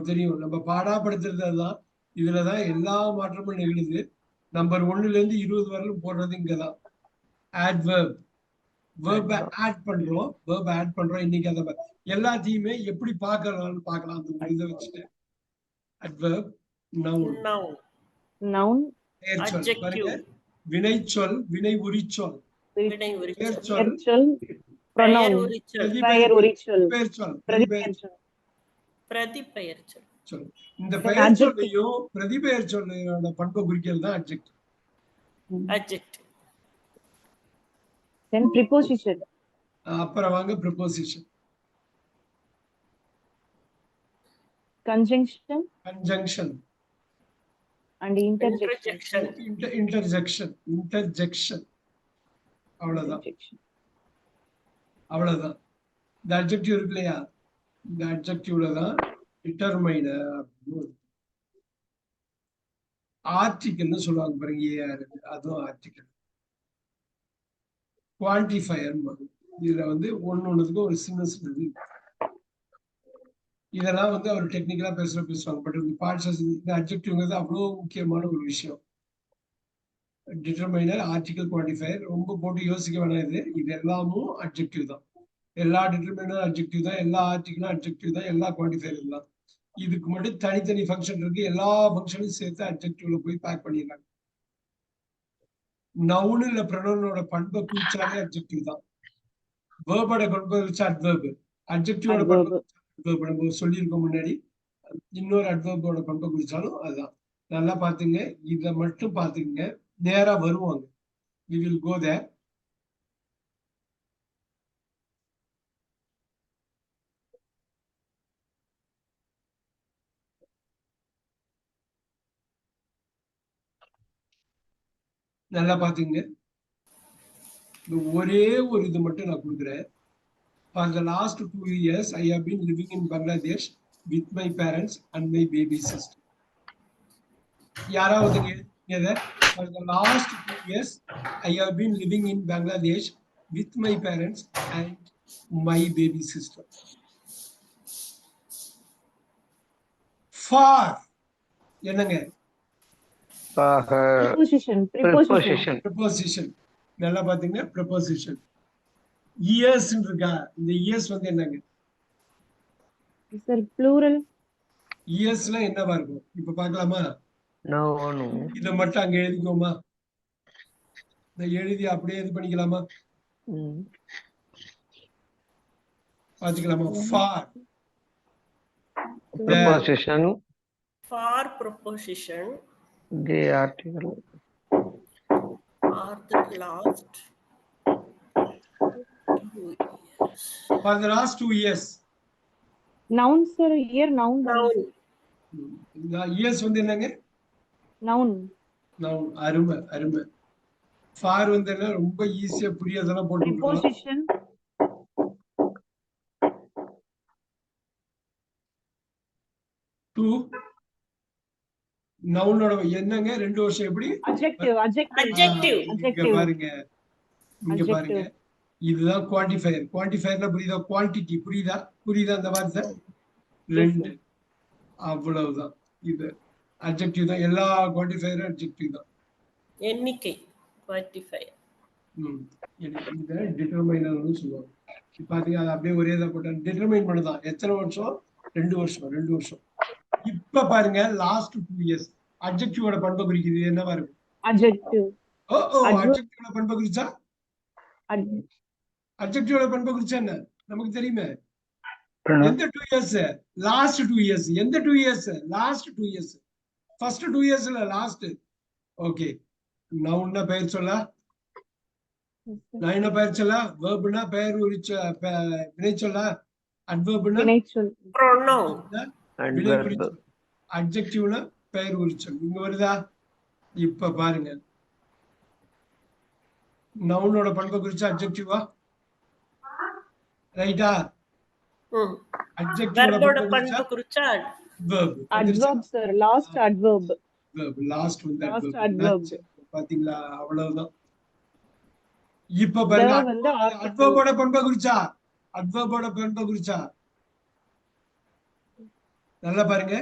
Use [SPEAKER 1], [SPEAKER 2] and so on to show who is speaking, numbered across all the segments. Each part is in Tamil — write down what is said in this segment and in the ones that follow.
[SPEAKER 1] தெரியும். நம்ம பாடாப்படுத்துறது அதுதான். இதுலதான் எல்லா மாற்றமும் நிகழுது. நம்பர் 1ல இருந்து 20 வரலும் போடுறது இங்கதான். adverb verb ஆட் பண்றோம். verb ஆட் பண்றோம். இன்னைக்கு அந்த எல்லாத்தையுமே எப்படி பார்க்கலாம்னு பார்க்கலாம். அந்த ஒரு இதை வச்சுட்டு adverb, noun, பெயர்ச்சொல் பாருங்க. வினைச்சொல், வினை உரிச்சொல், பெயர்ச்சொல், பிரதிபெயர்ச்சொல். இந்த பெயர்ச்சொல்லையும் பிரதிபெயர்ச்சொல்லோட பண்பை குறிக்கிறது தான் adjective.
[SPEAKER 2] Then preposition.
[SPEAKER 1] அப்புறம் வாங்க preposition.
[SPEAKER 2] Conjunction.
[SPEAKER 1] Conjunction.
[SPEAKER 2] And interjection.
[SPEAKER 1] Interjection. அவ்வளவுதான். அவ்வளவுதான். இந்த adjective இருக்கு இல்லையா, இந்த adjectiveல தான் determiner ஆர்டிகல்னு சொல்லுவாங்க பாருங்க. அதுவும் ஆர்டிகல். குவான்டிஃபயர் இதுல வந்து ஒண்ணுத்துக்கும் ஒரு சின்ன சின்னது. இதெல்லாம் வந்து அவர் டெக்னிக்கலா பேசுவாங்க. பட் இந்த பார்ட்ஸ் இந்த அட்ஜெக்டிவ்ங்கிறது அவ்வளவு முக்கியமான ஒரு விஷயம். டிட்டர்மைனர், ஆர்டிகல், குவான்டிஃபயர் ரொம்ப போட்டு யோசிக்க வேணாம். இது எல்லாமும் அட்ஜெக்டிவ் தான். எல்லா டிட்டர்மைனர் அட்ஜெக்டிவ் தான், எல்லா ஆர்டிகலும் அட்ஜெக்டிவ் தான், எல்லா குவான்டிஃபயரும் தான். இதுக்கு மட்டும் தனித்தனி ஃபங்க்ஷன் இருக்கு. எல்லா ஃபங்க்ஷனையும் சேர்த்து அட்ஜெக்டிவ்ல போய் பேக் பண்ணிடுறாங்க. நவுன் இல்ல ப்ரொனவுனோட பண்பை குறிச்சாலே அட்ஜெக்டிவ் தான். வேர்போட பண்பை குறிச்சா அட்வர்ப், அட்ஜெக்டிவோட பண்பை நம்ம சொல்லியிருக்கோம் முன்னாடி. இன்னொரு அட்வர்போட பண்பை குறிச்சாலும் அதுதான். நல்லா பாத்துங்க, இத மட்டும் பாத்துங்க. நேரா வருவாங்க. we will go there. நல்லா பாத்துங்க. ஒரே ஒரு இது மட்டும் நான் கொடுக்குறேன். For the last 2 years, I have been living in Bangladesh with my parents and my baby sister. யாராவது For the last 2 years, I have been living in Bangladesh with my parents and my baby sister. For என்னங்க? Preposition. நல்லா பாத்தீங்க. Preposition. Years இருக்கா? இந்த years வந்து என்னங்க?
[SPEAKER 2] Sir, plural.
[SPEAKER 1] Yearsல என்னவா இருக்கும்? இப்ப பார்க்கலாமா?
[SPEAKER 3] No.
[SPEAKER 1] இத மட்டும் அங்க எழுதிக்கோமா? இந்த எழுதி அப்படியே இது பண்ணிக்கலாமா? பாத்துக்கலாமா? For
[SPEAKER 3] preposition.
[SPEAKER 4] For preposition.
[SPEAKER 3] The article.
[SPEAKER 4] For the last 2 years.
[SPEAKER 1] For the last 2 years.
[SPEAKER 2] Noun sir, year noun.
[SPEAKER 1] Years வந்து என்னங்க?
[SPEAKER 2] Noun.
[SPEAKER 1] அருமை. For வந்து என்ன ரொம்ப ஈஸியா புரியதெல்லாம் போட்டு
[SPEAKER 2] preposition.
[SPEAKER 1] To நவுனோட என்னங்க 2 வருஷம் எப்படி?
[SPEAKER 4] adjective.
[SPEAKER 1] இங்க பாருங்க. இதுதான் குவான்டிஃபயர். குவான்டிஃபயர்ல புரியுதா? குவான்டிட்டி புரியுதா அந்த வார்த்தை? 2. அவ்வளவுதான். இது அட்ஜெக்டிவ் தான். எல்லா குவான்டிஃபயரும் அட்ஜெக்டிவ் தான்.
[SPEAKER 4] எண்ணிக்கை குவான்டிஃபயர்.
[SPEAKER 1] இத டிட்டர்மைனர்னு சொல்லுவாங்க. பாத்தீங்க, அது அப்படியே ஒரே தான் போட்டாங்க. டிட்டர்மைன் பண்ணதான். எத்தனை வருஷம்? 2 வருஷம். இப்ப பாருங்க, லாஸ்ட் 2 இயர்ஸ் அட்ஜெக்டிவோட பண்பை குறிக்குது. என்னவா இருக்கு?
[SPEAKER 2] Adjective.
[SPEAKER 1] அட்ஜெக்டிவோட பண்பை குறிச்சா அட்ஜெக்டிவோட பண்பை குறிச்சா என்ன நமக்கு தெரியுமே. எந்த 2 இயர்ஸ்? Last 2 years. எந்த 2 years? Last 2 years. First 2 years இல்ல, லாஸ்ட். ஓகே. நவுன்னா பெயர் சொல்ல, நான் என்ன பெயர் சொல்ல, வெர்ப்னா பெயர் உரிச்ச வினை சொல்ல, அட்வெர்ப்னா
[SPEAKER 4] pronoun,
[SPEAKER 1] அட்ஜெக்டிவ்னா பெயர் உரிச்சொல். இங்க வருதா? இப்ப பாருங்க, நவுனோட பண்பை குறிச்ச அட்ஜெக்டிவா? ரைட்டா?
[SPEAKER 4] அட்ஜெக்டிவோட பண்பை குறிச்ச
[SPEAKER 2] adverb sir, last adverb.
[SPEAKER 1] Last வந்து adverb. பாத்தீங்களா? அவ்வளவுதான். இப்ப பாருங்க, அட்வெர்போட பண்பை குறிச்சா நல்லா பாருங்க.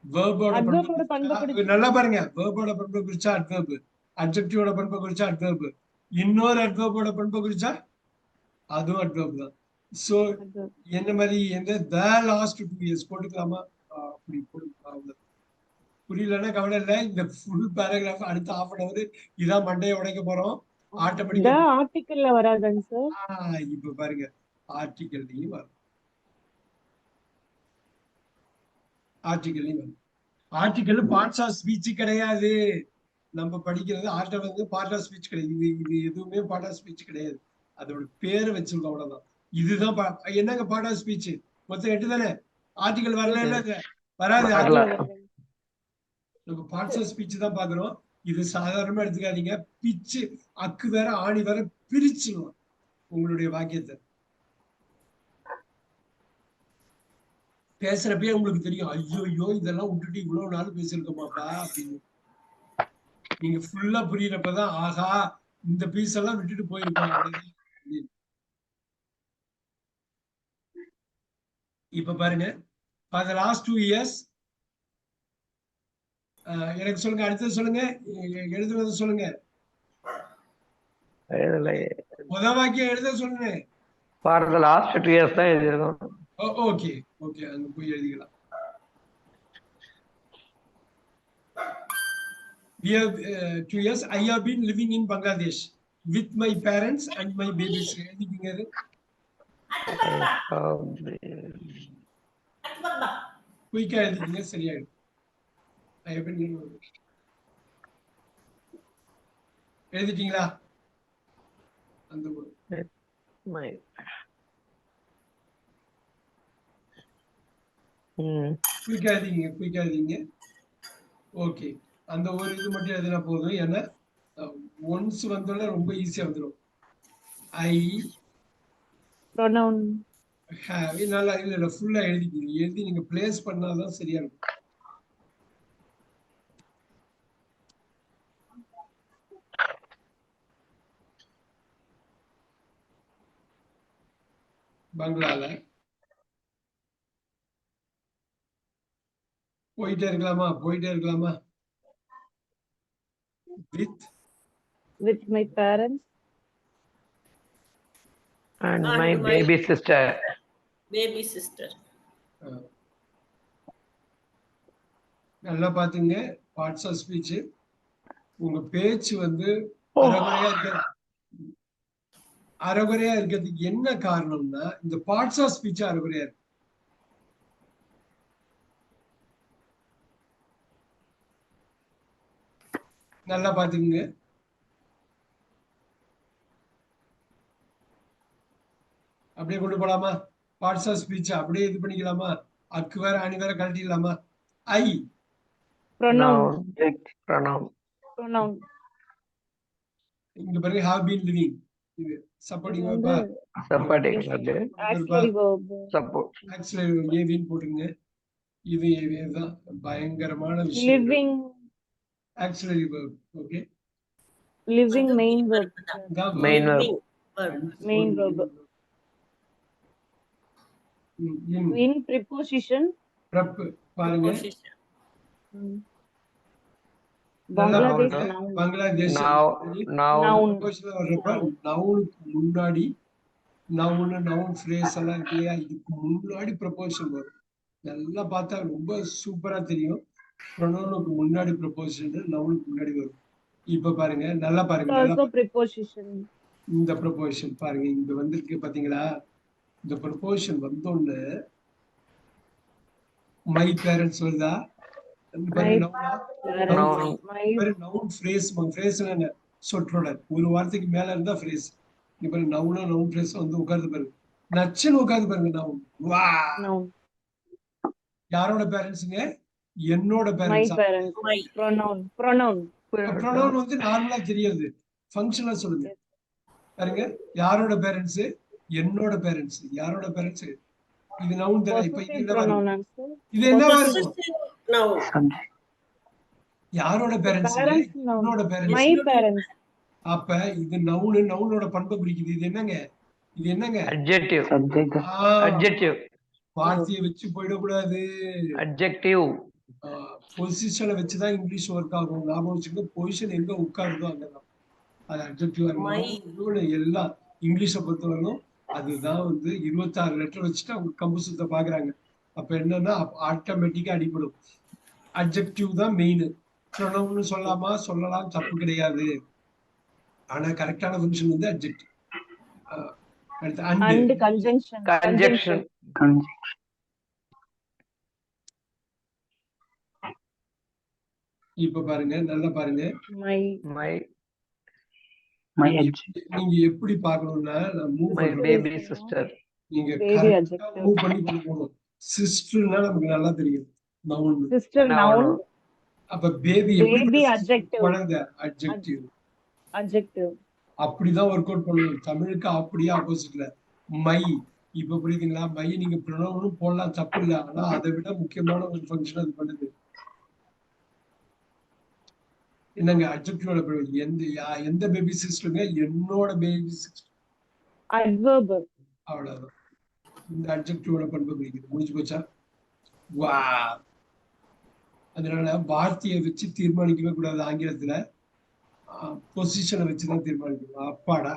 [SPEAKER 1] வேர்போட
[SPEAKER 2] அட்வர்போட பண்பை குறிச்சு
[SPEAKER 1] நல்லா பாருங்க. வேர்போட பண்பை குறிச்சா அட்வர்ப், அட்ஜெக்டிவோட பண்பை குறிச்சா அட்வர்ப், இன்னொரு அட்வர்போட பண்பை குறிச்சா அதுவும் அட்வர்ப் தான். So
[SPEAKER 2] adverb.
[SPEAKER 1] என்ன மாதிரி எந்த the last 2 years போட்டுக்கலாமா? அப்படி போட்டுக்கலாம். புரியலன்னா கவலை இல்லை. இந்த ஃபுல் பேராகிராஃப் அடுத்த half an hour இதான் மண்டையை உடைக்க போறோம்.
[SPEAKER 2] The
[SPEAKER 1] ஆட்டோமேட்டிக்கா
[SPEAKER 2] ஆர்டிக்கல்ல வராதாங்க சார்?
[SPEAKER 1] இப்ப பாருங்க, ஆர்டிகல்லையும் வரும். ஆர்டிகல்லையும் வரும். ஆர்டிகல் பார்ட்ஸ் ஆஃப் ஸ்பீச் கிடையாது. நம்ம படிக்கிறது ஆர்டிகல் வந்து பார்ட் ஆஃப் ஸ்பீச் கிடையாது. இது எதுவுமே பார்ட் ஆஃப் ஸ்பீச் கிடையாது. அதோட பேரை வச்சிருக்கோம், அவ்வளவுதான். இதுதான் என்னங்க பார்ட் ஆஃப் ஸ்பீச்? மொத்தம் 8 தானே. ஆர்டிகல் வரல இல்ல வராது. நம்ம பார்ட்ஸ் ஆஃப் ஸ்பீச் தான் பாக்குறோம். இது சாதாரணமா எடுத்துக்காதீங்க. பிச்சு அக்கு வேற ஆணி வேற பிரிச்சிடும் உங்களுடைய வாக்கியத்தை. பேசுறப்பே உங்களுக்கு தெரியும், ஐயோ இதெல்லாம் விட்டுட்டு இவ்வளவு நாள் பேசிருக்கோமாப்பா அப்படின்னு. நீங்க ஃபுல்லா புரியறப்பதான் ஆஹா இந்த பீஸ் எல்லாம் விட்டுட்டு போயிருப்பாங்க. இப்ப பாருங்க, for the last 2 years எனக்கு சொல்லுங்க, அடுத்தது சொல்லுங்க, எழுதுவது சொல்லுங்க. முத வாக்கியம் எழுத சொல்லுங்க.
[SPEAKER 3] For the last 2 years தான் எழுதிருக்கோம்.
[SPEAKER 1] ஓகே அங்க போய் எழுதிக்கலாம். We have 2 years. I have been living in Bangladesh with my parents and my babies. எழுதிட்டீங்க அது? குயிக்கா எழுதிட்டீங்க, சரியாயிடும். I have been எழுதிட்டீங்களா? அந்த குயிக்கா எழுதிங்க. ஓகே, அந்த ஒரு இது மட்டும் எழுதினா போதும். ஏன்னா ஒன்ஸ் வந்தோட ரொம்ப ஈஸியா வந்துடும். ஐ
[SPEAKER 2] pronoun
[SPEAKER 1] have நல்லா இல்ல ஃபுல்லா எழுதி நீங்க பிளேஸ் பண்ணாதான் சரியா இருக்கும். பங்களால போயிட்டே இருக்கலாமா?
[SPEAKER 2] with my parents
[SPEAKER 3] and my baby sister.
[SPEAKER 1] நல்லா பாத்துங்க. Parts of speech. உங்க பேச்சு வந்து அரைகுறையா இருக்கிறதுக்கு என்ன காரணம்னா இந்த பார்ட்ஸ் ஆஃப் ஸ்பீச் அரைகுறையா இருக்கு. நல்லா பாத்துக்கங்க. அப்படியே கொண்டு போலாமா? பார்ட்ஸ் ஆஃப் ஸ்பீச் அப்படியே இது பண்ணிக்கலாமா? அக்கு வேற ஆணி வேற கழட்டிடலாமா? ஐ
[SPEAKER 2] pronoun
[SPEAKER 1] இங்க பாருங்க, have been living. இது சப்போர்ட்டிங் வெர்பா?
[SPEAKER 2] auxiliary verb.
[SPEAKER 1] ஆக்சுவலி ஏவின்னு போட்டுருங்க. இது தான் பயங்கரமான விஷயம்.
[SPEAKER 2] living
[SPEAKER 1] actually verb. Okay,
[SPEAKER 2] living main verb. main verb in preposition
[SPEAKER 1] prep பாருங்க.
[SPEAKER 2] Bangladesh
[SPEAKER 3] noun
[SPEAKER 1] நவுனுக்கு முன்னாடி நவுன் ஃப்ரேஸ் எல்லாம் இருக்கு இல்லையா, இதுக்கு முன்னாடி ப்ரொபோஷன் வரும். நல்லா பார்த்தா ரொம்ப சூப்பரா தெரியும். ப்ரொனவுனுக்கு முன்னாடி ப்ரொபோஷன், நவுனுக்கு முன்னாடி வரும். இப்ப பாருங்க, நல்லா பாருங்க.
[SPEAKER 2] also preposition.
[SPEAKER 1] இந்த ப்ரொபோஷன் பாருங்க, இங்க வந்திருக்கு பாத்தீங்களா? இந்த ப்ரொபோஷன் வந்தோன்னு மை பேரண்ட்ஸ் வருதா? Noun phrase. ஃப்ரேஸ்னா சொற்றொடர். ஒரு வார்த்தைக்கு மேல இருந்தா ஃப்ரேஸ். இங்க பாருங்க, நவுன் ஃப்ரேஸ் வந்து உட்கார்ந்து பாருங்க, நச்சுன்னு உட்கார்ந்து பாருங்க. நவுன் வா யாரோட பேரண்ட்ஸுங்க? என்னோட பேரண்ட்ஸ். ப்ரொனவுன் வந்து நார்மலா தெரியாது, ஃபங்க்ஷனலா சொல்லுங்க. பாருங்க, யாரோட பேரண்ட்ஸ்? என்னோட பேரண்ட்ஸ். யாரோட பேரண்ட்ஸ்? இது நவுன் தானே. இப்ப இது என்ன வரும்? யாரோட பேரண்ட்ஸ்? என்னோட பேரண்ட்ஸ். அப்ப இது நவுனோட பண்பை குறிக்குது. இது என்னங்க?
[SPEAKER 3] adjective
[SPEAKER 1] வார்த்தையை வச்சு போயிடக்கூடாது.
[SPEAKER 3] adjective,
[SPEAKER 1] பொசிஷனை வச்சுதான் இங்கிலீஷ் ஒர்க் ஆகும். ஞாபகம் வச்சுக்கோங்க, பொசிஷன் எங்க உட்காருதோ அங்கதான் அது அட்ஜெக்டிவா இருக்கும். எல்லாம் இங்கிலீஷை பொறுத்தவரைக்கும் அதுதான் 26 லெட்டர் வச்சுட்டு அவங்க கம்புசத்தை பாக்குறாங்க. அப்ப என்னன்னா ஆட்டோமேட்டிக்கா அடிப்படும். அட்ஜெக்டிவ் தான் மெயின். ப்ரொனவுன்னு சொல்லலாம், தப்பு கிடையாது. ஆனா கரெக்டான ஃபங்க்ஷன் அட்ஜெக்டிவ். அடுத்து
[SPEAKER 2] and conjunction.
[SPEAKER 3] conjunction,
[SPEAKER 1] இப்ப பாருங்க, நல்லா பாருங்க.
[SPEAKER 2] My
[SPEAKER 3] my
[SPEAKER 1] நீங்க எப்படி பார்க்கணும்னா மூவ்
[SPEAKER 3] my
[SPEAKER 1] பண்றோம்.
[SPEAKER 3] baby sister,
[SPEAKER 1] நீங்க
[SPEAKER 2] baby
[SPEAKER 1] கரெக்டா
[SPEAKER 2] adjective.
[SPEAKER 1] மூவ் பண்ணி போகணும். சிஸ்டர்னா நமக்கு நல்லா தெரியும், நவுன்.
[SPEAKER 2] Sister noun.
[SPEAKER 1] அப்ப பேபி
[SPEAKER 2] Baby adjective.
[SPEAKER 1] குழந்தை அட்ஜெக்டிவ்.
[SPEAKER 2] Adjective.
[SPEAKER 1] அப்படிதான் ஒர்க் அவுட் பண்ணணும். தமிழுக்கு அப்படியே ஆப்போசிட்ல மை. இப்ப புரியுதுங்களா? மை நீங்க ப்ரொனவுனும் போடலாம், தப்பு இல்லை. ஆனா அதை விட முக்கியமான ஒரு ஃபங்க்ஷன் அது பண்ணுது. என்னங்க அட்ஜெக்டிவ் எந்த பேபி சிஸ்டருங்க? என்னோட பேபி சிஸ்டர்.
[SPEAKER 2] Adverb.
[SPEAKER 1] அவ்வளவுதான். இந்த அட்ஜெக்டிவோட பண்பு பிடிக்குது. முடிஞ்சு போச்சா? வா. அதனால வார்த்தையை வச்சு தீர்மானிக்கவே கூடாது. ஆங்கிலத்துல பொசிஷனை வச்சுதான் தீர்மானிக்கணும். அப்பாடா